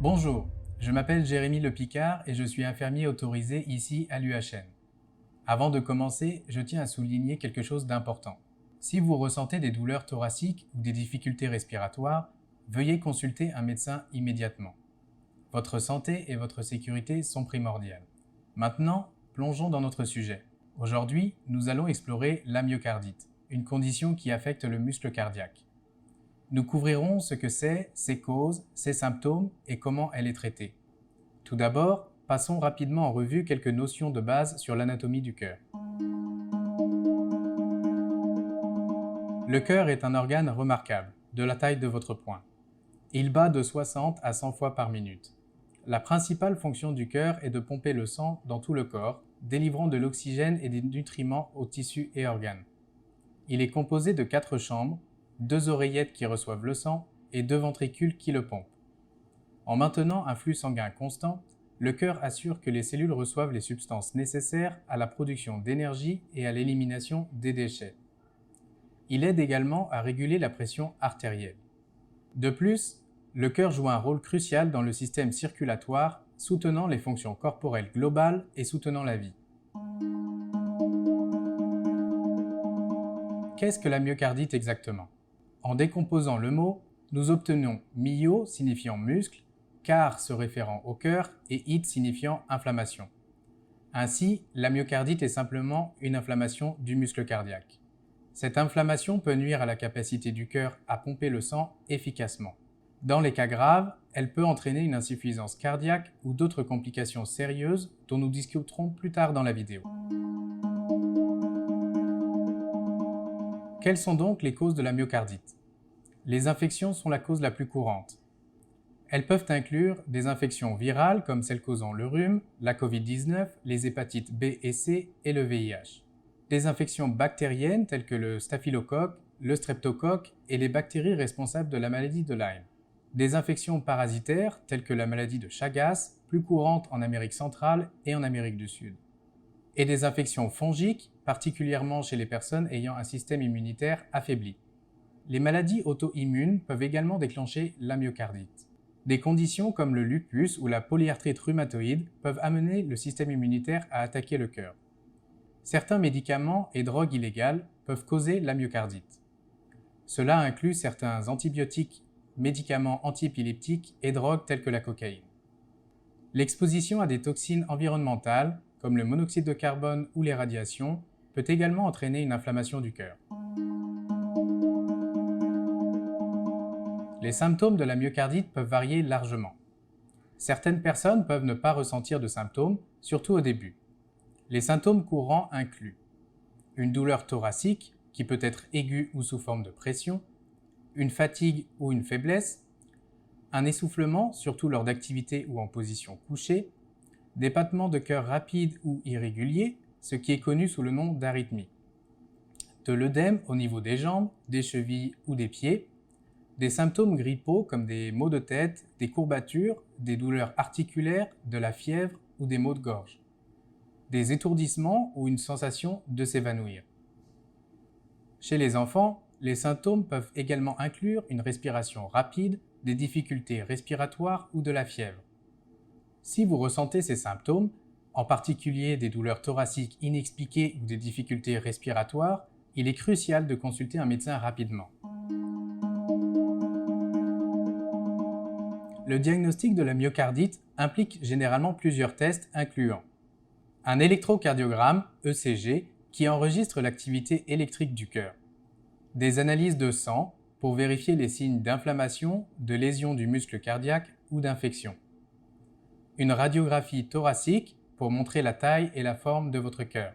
Bonjour, je m'appelle Jérémy Le Picard et je suis infirmier autorisé ici à l'UHN. Avant de commencer, je tiens à souligner quelque chose d'important. Si vous ressentez des douleurs thoraciques ou des difficultés respiratoires, veuillez consulter un médecin immédiatement. Votre santé et votre sécurité sont primordiales. Maintenant, plongeons dans notre sujet. Aujourd'hui, nous allons explorer la myocardite, une condition qui affecte le muscle cardiaque. Nous couvrirons ce que c'est, ses causes, ses symptômes et comment elle est traitée. Tout d'abord, passons rapidement en revue quelques notions de base sur l'anatomie du cœur. Le cœur est un organe remarquable, de la taille de votre poing. Il bat de 60 à 100 fois par minute. La principale fonction du cœur est de pomper le sang dans tout le corps, délivrant de l'oxygène et des nutriments aux tissus et organes. Il est composé de 4 chambres, 2 oreillettes qui reçoivent le sang et 2 ventricules qui le pompent. En maintenant un flux sanguin constant, le cœur assure que les cellules reçoivent les substances nécessaires à la production d'énergie et à l'élimination des déchets. Il aide également à réguler la pression artérielle. De plus, le cœur joue un rôle crucial dans le système circulatoire, soutenant les fonctions corporelles globales et soutenant la vie. Qu'est-ce que la myocardite exactement ? En décomposant le mot, nous obtenons myo signifiant muscle, car se référant au cœur et it signifiant inflammation. Ainsi, la myocardite est simplement une inflammation du muscle cardiaque. Cette inflammation peut nuire à la capacité du cœur à pomper le sang efficacement. Dans les cas graves, elle peut entraîner une insuffisance cardiaque ou d'autres complications sérieuses dont nous discuterons plus tard dans la vidéo. Quelles sont donc les causes de la myocardite ? Les infections sont la cause la plus courante. Elles peuvent inclure des infections virales comme celles causant le rhume, la Covid-19, les hépatites B et C et le VIH. Des infections bactériennes telles que le staphylocoque, le streptocoque et les bactéries responsables de la maladie de Lyme. Des infections parasitaires telles que la maladie de Chagas, plus courante en Amérique centrale et en Amérique du Sud. Et des infections fongiques, particulièrement chez les personnes ayant un système immunitaire affaibli. Les maladies auto-immunes peuvent également déclencher la myocardite. Des conditions comme le lupus ou la polyarthrite rhumatoïde peuvent amener le système immunitaire à attaquer le cœur. Certains médicaments et drogues illégales peuvent causer la myocardite. Cela inclut certains antibiotiques, médicaments antiépileptiques et drogues telles que la cocaïne. L'exposition à des toxines environnementales, comme le monoxyde de carbone ou les radiations, peut également entraîner une inflammation du cœur. Les symptômes de la myocardite peuvent varier largement. Certaines personnes peuvent ne pas ressentir de symptômes, surtout au début. Les symptômes courants incluent une douleur thoracique, qui peut être aiguë ou sous forme de pression, une fatigue ou une faiblesse, un essoufflement, surtout lors d'activités ou en position couchée, des battements de cœur rapides ou irréguliers, ce qui est connu sous le nom d'arythmie, de l'œdème au niveau des jambes, des chevilles ou des pieds, des symptômes grippaux comme des maux de tête, des courbatures, des douleurs articulaires, de la fièvre ou des maux de gorge, des étourdissements ou une sensation de s'évanouir. Chez les enfants, les symptômes peuvent également inclure une respiration rapide, des difficultés respiratoires ou de la fièvre. Si vous ressentez ces symptômes, en particulier des douleurs thoraciques inexpliquées ou des difficultés respiratoires, il est crucial de consulter un médecin rapidement. Le diagnostic de la myocardite implique généralement plusieurs tests incluant un électrocardiogramme, ECG, qui enregistre l'activité électrique du cœur, des analyses de sang pour vérifier les signes d'inflammation, de lésion du muscle cardiaque ou d'infection, une radiographie thoracique pour montrer la taille et la forme de votre cœur,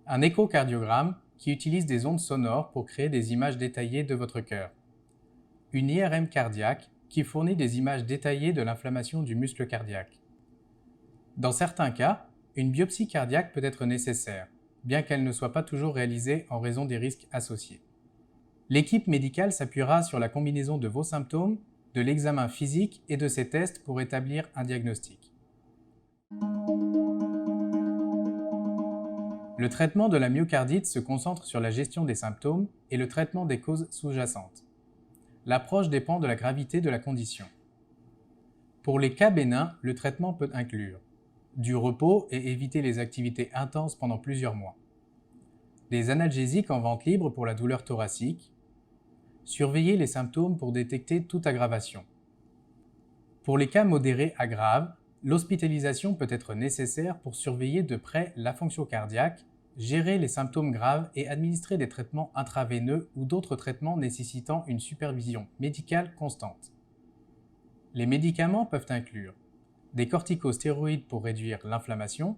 un échocardiogramme qui utilise des ondes sonores pour créer des images détaillées de votre cœur, une IRM cardiaque qui fournit des images détaillées de l'inflammation du muscle cardiaque. Dans certains cas, une biopsie cardiaque peut être nécessaire, bien qu'elle ne soit pas toujours réalisée en raison des risques associés. L'équipe médicale s'appuiera sur la combinaison de vos symptômes, de l'examen physique et de ces tests pour établir un diagnostic. Le traitement de la myocardite se concentre sur la gestion des symptômes et le traitement des causes sous-jacentes. L'approche dépend de la gravité de la condition. Pour les cas bénins, le traitement peut inclure du repos et éviter les activités intenses pendant plusieurs mois, des analgésiques en vente libre pour la douleur thoracique, surveiller les symptômes pour détecter toute aggravation. Pour les cas modérés à graves, l'hospitalisation peut être nécessaire pour surveiller de près la fonction cardiaque, gérer les symptômes graves et administrer des traitements intraveineux ou d'autres traitements nécessitant une supervision médicale constante. Les médicaments peuvent inclure des corticostéroïdes pour réduire l'inflammation,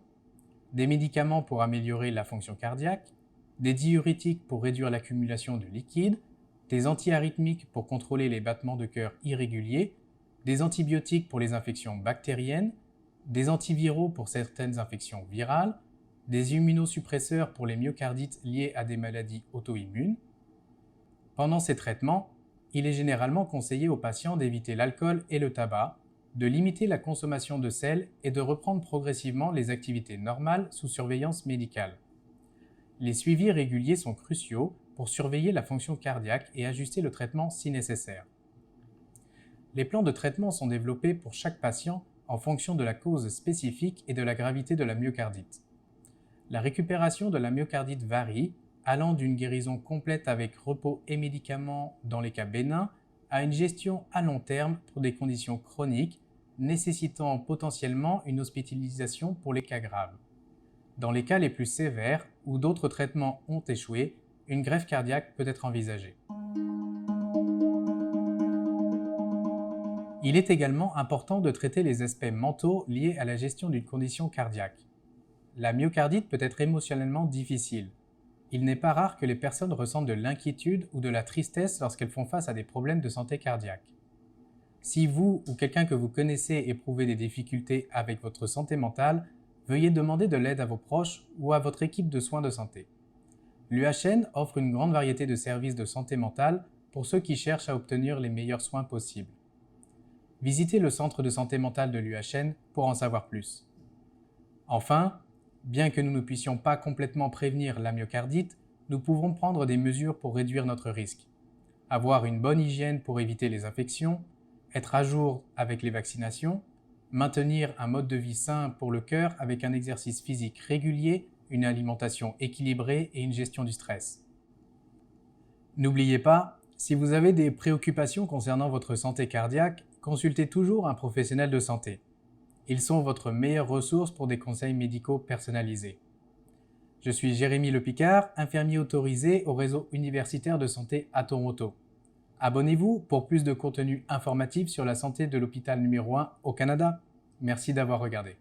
des médicaments pour améliorer la fonction cardiaque, des diurétiques pour réduire l'accumulation de liquide, des antiarythmiques pour contrôler les battements de cœur irréguliers, des antibiotiques pour les infections bactériennes, des antiviraux pour certaines infections virales, des immunosuppresseurs pour les myocardites liés à des maladies auto-immunes. Pendant ces traitements, il est généralement conseillé aux patients d'éviter l'alcool et le tabac, de limiter la consommation de sel et de reprendre progressivement les activités normales sous surveillance médicale. Les suivis réguliers sont cruciaux pour surveiller la fonction cardiaque et ajuster le traitement si nécessaire. Les plans de traitement sont développés pour chaque patient en fonction de la cause spécifique et de la gravité de la myocardite. La récupération de la myocardite varie, allant d'une guérison complète avec repos et médicaments dans les cas bénins à une gestion à long terme pour des conditions chroniques nécessitant potentiellement une hospitalisation pour les cas graves. Dans les cas les plus sévères où d'autres traitements ont échoué, une greffe cardiaque peut être envisagée. Il est également important de traiter les aspects mentaux liés à la gestion d'une condition cardiaque. La myocardite peut être émotionnellement difficile. Il n'est pas rare que les personnes ressentent de l'inquiétude ou de la tristesse lorsqu'elles font face à des problèmes de santé cardiaque. Si vous ou quelqu'un que vous connaissez éprouvez des difficultés avec votre santé mentale, veuillez demander de l'aide à vos proches ou à votre équipe de soins de santé. L'UHN offre une grande variété de services de santé mentale pour ceux qui cherchent à obtenir les meilleurs soins possibles. Visitez le centre de santé mentale de l'UHN pour en savoir plus. Enfin, bien que nous ne puissions pas complètement prévenir la myocardite, nous pouvons prendre des mesures pour réduire notre risque. Avoir une bonne hygiène pour éviter les infections, être à jour avec les vaccinations, maintenir un mode de vie sain pour le cœur avec un exercice physique régulier, une alimentation équilibrée et une gestion du stress. N'oubliez pas, si vous avez des préoccupations concernant votre santé cardiaque, consultez toujours un professionnel de santé. Ils sont votre meilleure ressource pour des conseils médicaux personnalisés. Je suis Jérémy Lepicard, infirmier autorisé au réseau universitaire de santé à Toronto. Abonnez-vous pour plus de contenu informatif sur la santé de l'hôpital numéro 1 au Canada. Merci d'avoir regardé.